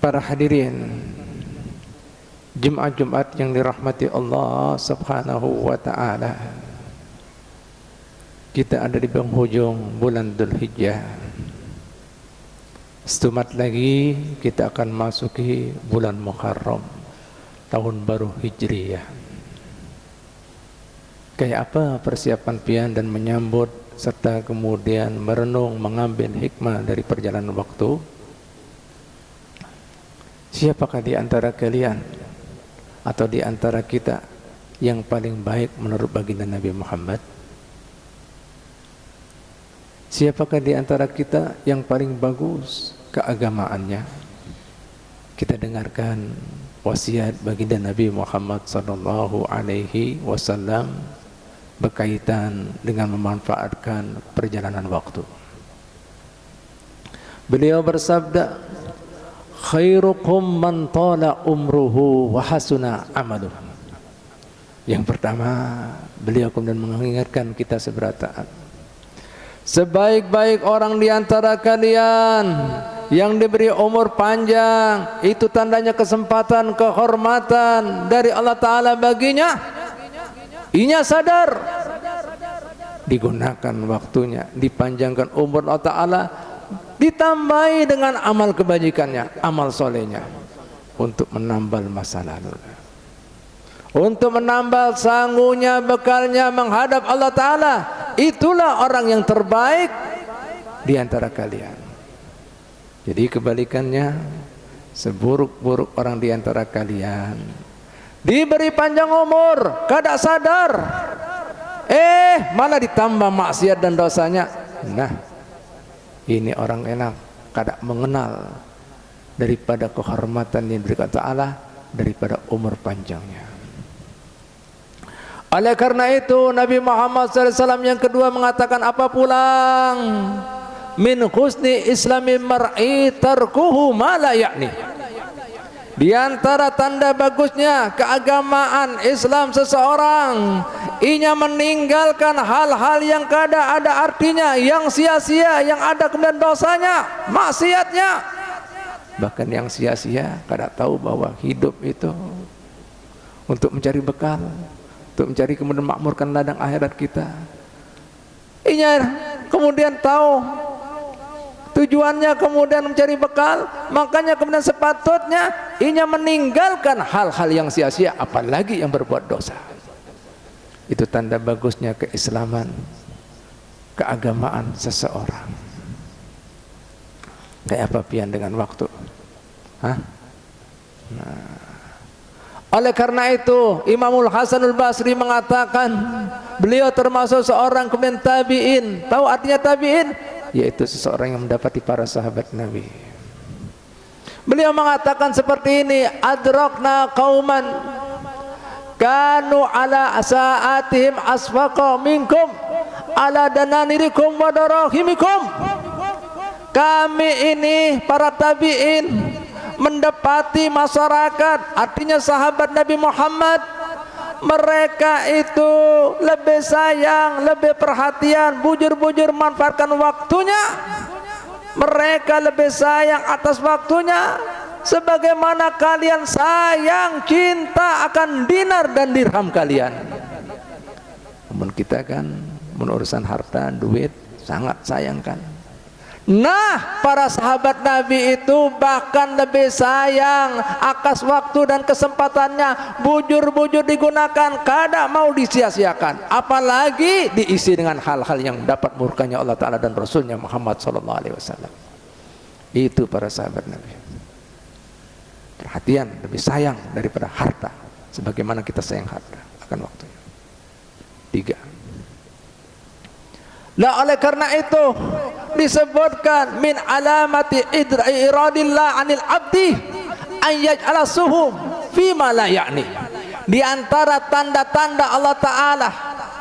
Para hadirin Jumat-Jumat yang dirahmati Allah Subhanahu wa ta'ala, kita ada di penghujung bulan Dzulhijjah. Setumat lagi kita akan masuki bulan Muharram, tahun baru Hijriyah. Kayak apa persiapan pian dan menyambut serta kemudian merenung mengambil hikmah dari perjalanan waktu? Siapakah di antara kalian atau di antara kita yang paling baik menurut baginda Nabi Muhammad? Siapakah di antara kita yang paling bagus keagamaannya? Kita dengarkan wasiat baginda Nabi Muhammad sallallahu alaihi wasallam berkaitan dengan memanfaatkan perjalanan waktu. Beliau bersabda, khairukum man tala umruhu wa hasuna amaluh. Yang pertama, beliau kemudian mengingatkan kita seberata, sebaik-baik orang di antara kalian yang diberi umur panjang, itu tandanya kesempatan, kehormatan dari Allah Ta'ala baginya. Inya sadar, digunakan waktunya, dipanjangkan umur Allah Ta'ala, ditambahi dengan amal kebajikannya, amal solehnya, untuk menambal masa lalu, untuk menambal sanggunya, bekalnya menghadap Allah Ta'ala. Itulah orang yang terbaik di antara kalian. Jadi kebalikannya, seburuk-buruk orang di antara kalian diberi panjang umur, kada sadar, malah ditambah maksiat dan dosanya. Nah, ini orang enak, kada mengenal daripada kehormatan yang diberikan Allah, daripada umur panjangnya. Oleh karena itu Nabi Muhammad SAW yang kedua mengatakan apa pulang? Min husni islami mar'i tarkuhu ma la ya'ni. Di antara tanda bagusnya keagamaan Islam seseorang, inya meninggalkan hal-hal yang kada ada artinya, yang sia-sia, yang ada kemudian dosanya, maksiatnya. Bahkan yang sia-sia kada tahu bahwa hidup itu untuk mencari bekal, untuk mencari kemudian makmurkan ladang akhirat kita. Inya kemudian tahu tujuannya kemudian mencari bekal, makanya kemudian sepatutnya inya meninggalkan hal-hal yang sia-sia, apalagi yang berbuat dosa. Itu tanda bagusnya keislaman, keagamaan seseorang. Kayak apa pian dengan waktu? Hah? Nah, oleh karena itu Imamul Hasanul Basri mengatakan, beliau termasuk seorang kemudian tabi'in. Tahu artinya tabi'in? Yaitu seseorang yang mendapati para sahabat Nabi. Beliau mengatakan seperti ini, adrakna qauman kanu ala saatihim asfaqa minkum ala dananirikum wa darahimikum. Kami ini para tabi'in mendapati masyarakat, artinya sahabat Nabi Muhammad, mereka itu lebih sayang, lebih perhatian, bujur-bujur manfaatkan waktunya. Mereka lebih sayang atas waktunya sebagaimana kalian sayang, cinta akan dinar dan dirham kalian. Namun kita kan menurusan harta, duit sangat sayangkan. Nah, para sahabat Nabi itu bahkan lebih sayang akas waktu dan kesempatannya, bujur-bujur digunakan, kada mau disia-siakan, apalagi diisi dengan hal-hal yang dapat murkanya Allah Ta'ala dan Rasulnya Muhammad SAW. Itu para sahabat Nabi, perhatian, lebih sayang daripada harta, sebagaimana kita sayang harta akan waktunya. 3. Nah, oleh karena itu disebutkan min alamati iradillah anil abdi an yaj'ala suhum fima la ya'ni. Di antara tanda-tanda Allah Ta'ala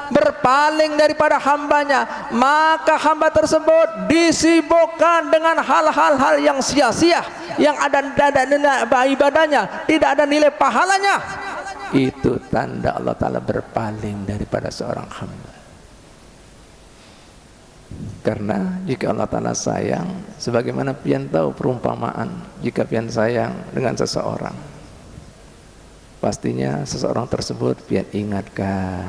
berpaling daripada hambanya, maka hamba tersebut disibukkan dengan hal-hal yang sia-sia, yang ada ibadahnya, tidak ada nilai pahalanya. Itu tanda Allah Ta'ala berpaling daripada seorang hamba. Karena jika Allah Ta'ala sayang, sebagaimana pian tahu perumpamaan, jika pian sayang dengan seseorang, pastinya seseorang tersebut pian ingatkan,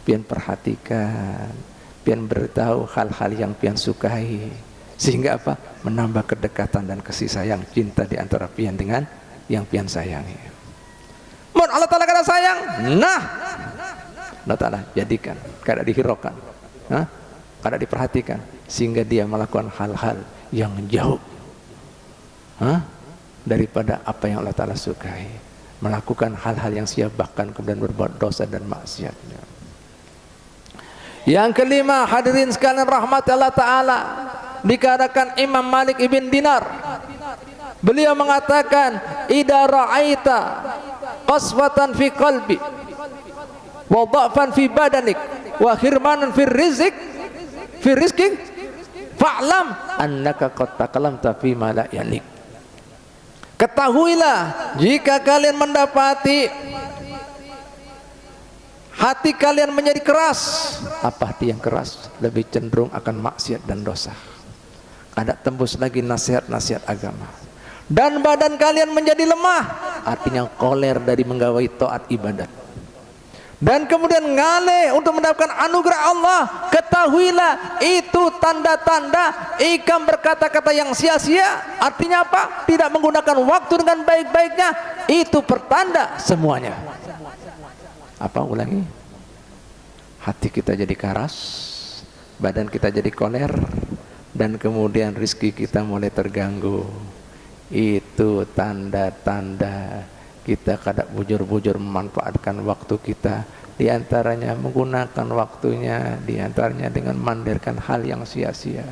pian perhatikan, pian beritahu hal-hal yang pian sukai, sehingga apa? Menambah kedekatan dan kasih sayang, cinta di antara pian dengan yang pian sayangi. Mun Allah Ta'ala kada sayang, nah Allah Ta'ala jadikan kada dihiraukan, kada diperhatikan, sehingga dia melakukan hal-hal yang jauh daripada apa yang Allah Ta'ala sukai, melakukan hal-hal yang sia, bahkan kemudian berbuat dosa dan maksiat. Yang kelima, hadirin sekalian rahmat Allah Ta'ala, dikatakan Imam Malik ibn Dinar, beliau mengatakan, idza ra'aita qaswatan fi qalbi wa dha'fan fi badanik wa khirmanan fi rizqi fa'lam annaka qad takalamta fi ma la yanik. Ketahuilah, jika kalian mendapati hati kalian menjadi keras. Apa hati yang keras? Lebih cenderung akan maksiat dan dosa, kada tembus lagi nasihat-nasihat agama. Dan badan kalian menjadi lemah, artinya koler dari menggawai taat ibadat. Dan kemudian ngale untuk mendapatkan anugerah Allah. Ketahuilah, itu tanda-tanda ikam berkata-kata yang sia-sia. Artinya apa? Tidak menggunakan waktu dengan baik-baiknya. Itu pertanda semuanya. Apa? Ulangi. Hati kita jadi keras, badan kita jadi koler, dan kemudian rizki kita mulai terganggu. Itu tanda-tanda kita kada bujur-bujur memanfaatkan waktu kita, diantaranya menggunakan waktunya, diantaranya dengan mandirkan hal yang sia-sia,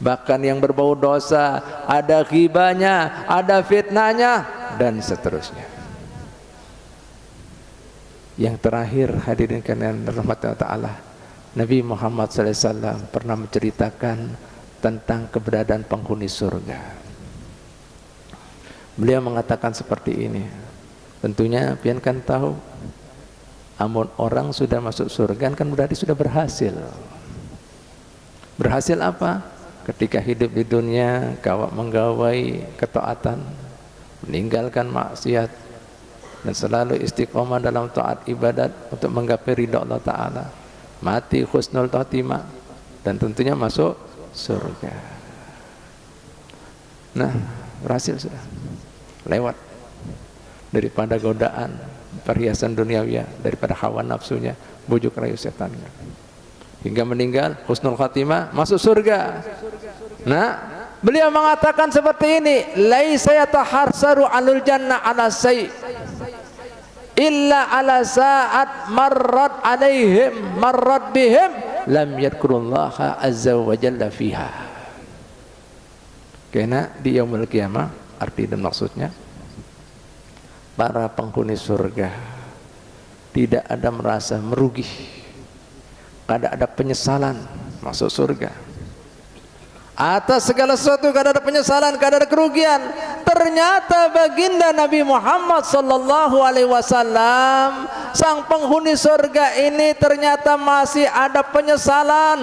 bahkan yang berbau dosa, ada ghibahnya, ada fitnahnya, dan seterusnya. Yang terakhir, hadirin kalian rahmatullah ta'ala, Nabi Muhammad SAW pernah menceritakan tentang keberadaan penghuni surga. Beliau mengatakan seperti ini, tentunya pian kan tahu, amun orang sudah masuk surga kan berarti sudah berhasil. Berhasil apa? Ketika hidup di dunia kawak menggawai ketaatan, meninggalkan maksiat, dan selalu istiqomah dalam taat ibadat untuk menggapai ridha Allah Ta'ala, mati husnul khatimah, dan tentunya masuk surga. Nah, berhasil sudah, lewat daripada godaan perhiasan duniawi, daripada hawa nafsunya, bujuk rayu setannya, hingga meninggal husnul khatimah, masuk surga. Nah, beliau mengatakan seperti ini, laisa yataharsaru alul jannah ala say illa ala saat marrat alaihim marrat bihim lam yadkurullaha azza wa jalla fiha. Karena di yaumul qiyamah, arti dan maksudnya, para penghuni surga tidak ada merasa merugi, kada ada penyesalan masuk surga. Atas segala sesuatu kada ada penyesalan, kada ada kerugian. Ternyata baginda Nabi Muhammad sallallahu alaihi wasallam, sang penghuni surga ini ternyata masih ada penyesalan,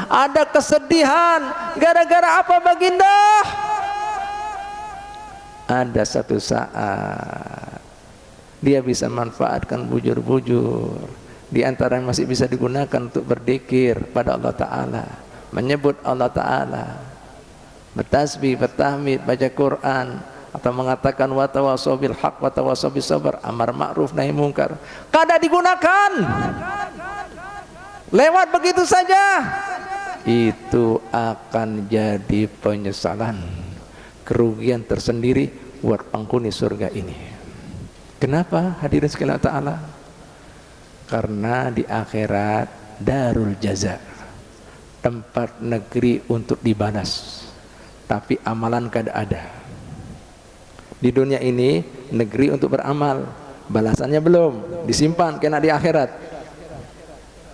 ada kesedihan. Gara-gara apa baginda? Ada satu saat dia bisa manfaatkan bujur-bujur, di antara yang masih bisa digunakan untuk berzikir pada Allah Ta'ala, menyebut Allah Ta'ala, bertasbih, bertahmid, baca Quran, atau mengatakan wa tawassaw bil haq wa tawassaw bis sabr, amar ma'ruf nahi mungkar. Kada digunakan, lewat begitu saja. Itu akan jadi penyesalan, kerugian tersendiri buat penghuni surga ini. Kenapa hadirin sekalian ta'ala? Karena di akhirat darul jaza, tempat negeri untuk dibalas, tapi amalan kada ada. Di dunia ini negeri untuk beramal, balasannya belum disimpan, kena di akhirat.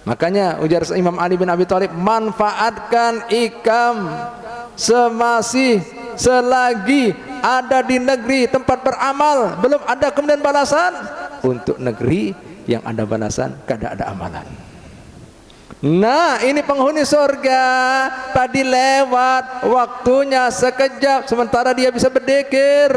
Makanya ujar Imam Ali bin Abi Thalib, manfaatkan ikam selagi ada di negeri tempat beramal, belum ada kemudian balasan. Untuk negeri yang ada balasan, kada ada amalan. Nah, ini penghuni surga. Tadi lewat, waktunya sekejap, sementara dia bisa berdikir,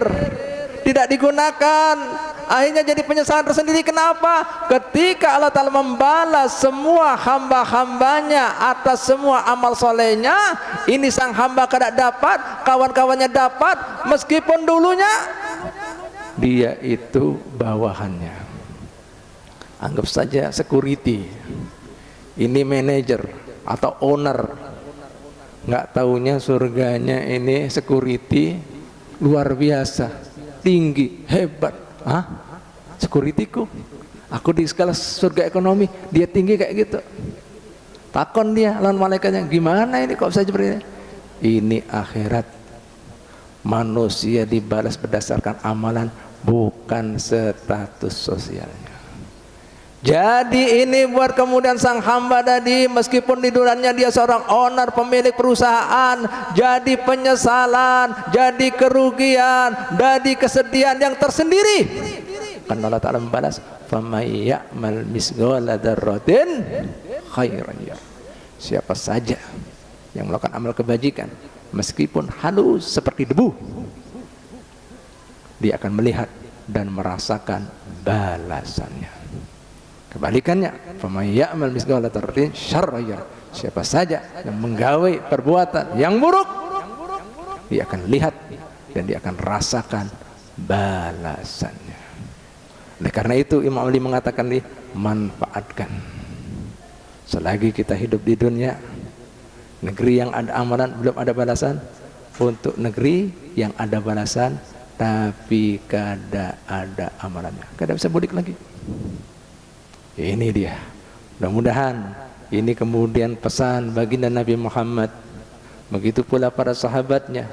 tidak digunakan. Akhirnya jadi penyesalan tersendiri. Kenapa? Ketika Allah Ta'ala membalas semua hamba-hambanya atas semua amal solehnya, ini sang hamba tidak dapat, kawan-kawannya dapat, meskipun dulunya dia itu bawahannya. Anggap saja security, ini manajer atau owner, nggak taunya surganya ini security luar biasa, tinggi, hebat. Hah? Securityku, aku di skala surga ekonomi, dia tinggi kayak gitu. Takon dia lawan malaikatnya, gimana ini kok bisa seperti ini? Ini akhirat, manusia dibalas berdasarkan amalan, bukan status sosialnya. Jadi ini buat kemudian sang hamba tadi, meskipun di dunianya dia seorang owner, pemilik perusahaan, jadi penyesalan, jadi kerugian, jadi kesedihan yang tersendiri. Karena Allah Ta'ala membalas, "Faman ya'mal misqala dzarratin khairan yarah." Siapa saja yang melakukan amal kebajikan, meskipun halus seperti debu, dia akan melihat dan merasakan balasannya. Kebalikannya, faman ya'mal misqala dzarratin syarran yarah. Siapa saja yang menggawe perbuatan yang buruk, dia akan lihat dan dia akan rasakan balasannya. Oleh karena itu Imam Ali mengatakan nih, manfaatkan selagi kita hidup di dunia, negeri yang ada amalan belum ada balasan, untuk negeri yang ada balasan tapi kada ada amalannya, kada bisa balik lagi. Ini dia. Mudah-mudahan ini kemudian pesan baginda Nabi Muhammad, begitu pula para sahabatnya,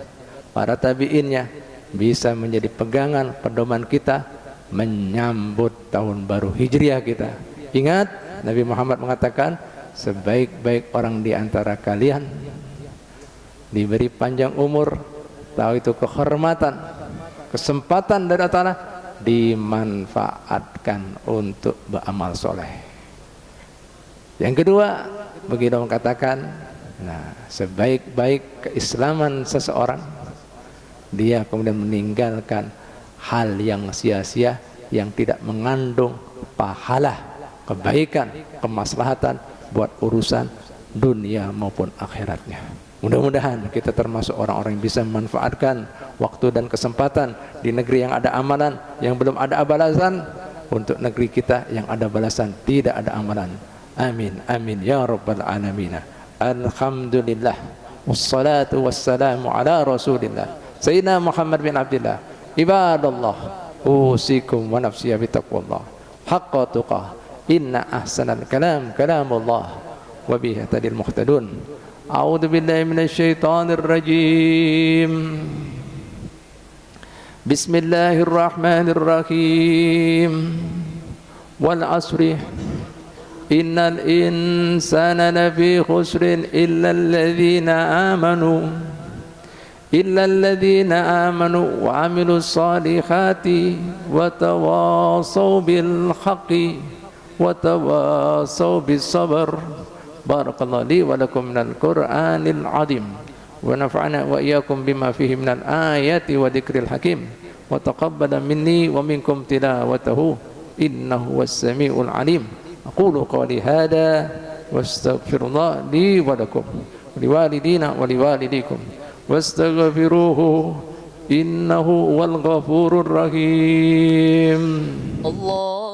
para tabi'innya, bisa menjadi pegangan pedoman kita menyambut tahun baru Hijriah kita. Ingat, Nabi Muhammad mengatakan, sebaik-baik orang di antara kalian diberi panjang umur, tahu itu kehormatan, kesempatan dari Allah Ta'ala, dimanfaatkan untuk beramal soleh. Yang kedua, begitu mengatakan, nah, sebaik-baik keislaman seseorang, dia kemudian meninggalkan hal yang sia-sia, yang tidak mengandung pahala, kebaikan, kemaslahatan buat urusan dunia maupun akhiratnya. Mudah-mudahan kita termasuk orang-orang yang bisa memanfaatkan waktu dan kesempatan di negeri yang ada amalan, yang belum ada balasan, untuk negeri kita yang ada balasan, tidak ada amalan. Amin, amin ya rabbal alamin. Alhamdulillah, wassalatu wassalamu ala rasulillah Sayyidina Muhammad bin Abdillah. Ibadallah, usikum wa nafsiya bitaqwallah haqqa tuqah. Inna ahsanal kalam kalamullah wa bihi tadil muhtadun. A'udzu billahi minasy syaithanir rajim. Bismillahirrahmanirrahim. Wal 'asri innal insana lafi khusrin illa alladhina amanu wa 'amilus salihati wa tawasaw bil haqqi wa tawasaw bis sabr. Barakallahu li wa lakum minal Qur'anil azim wa nafa'ana wa iyyakum bima fihi minal ayati wa dzikril hakim wa taqabbala minni wa minkum tilawatahu innahu was-sami'ul alim. Aqulu qawli hadha wastaghfirullah li wa lakum wa liwalidina wa liwalidikum wastaghfiruhu innahu wal ghafurur rahim. Allah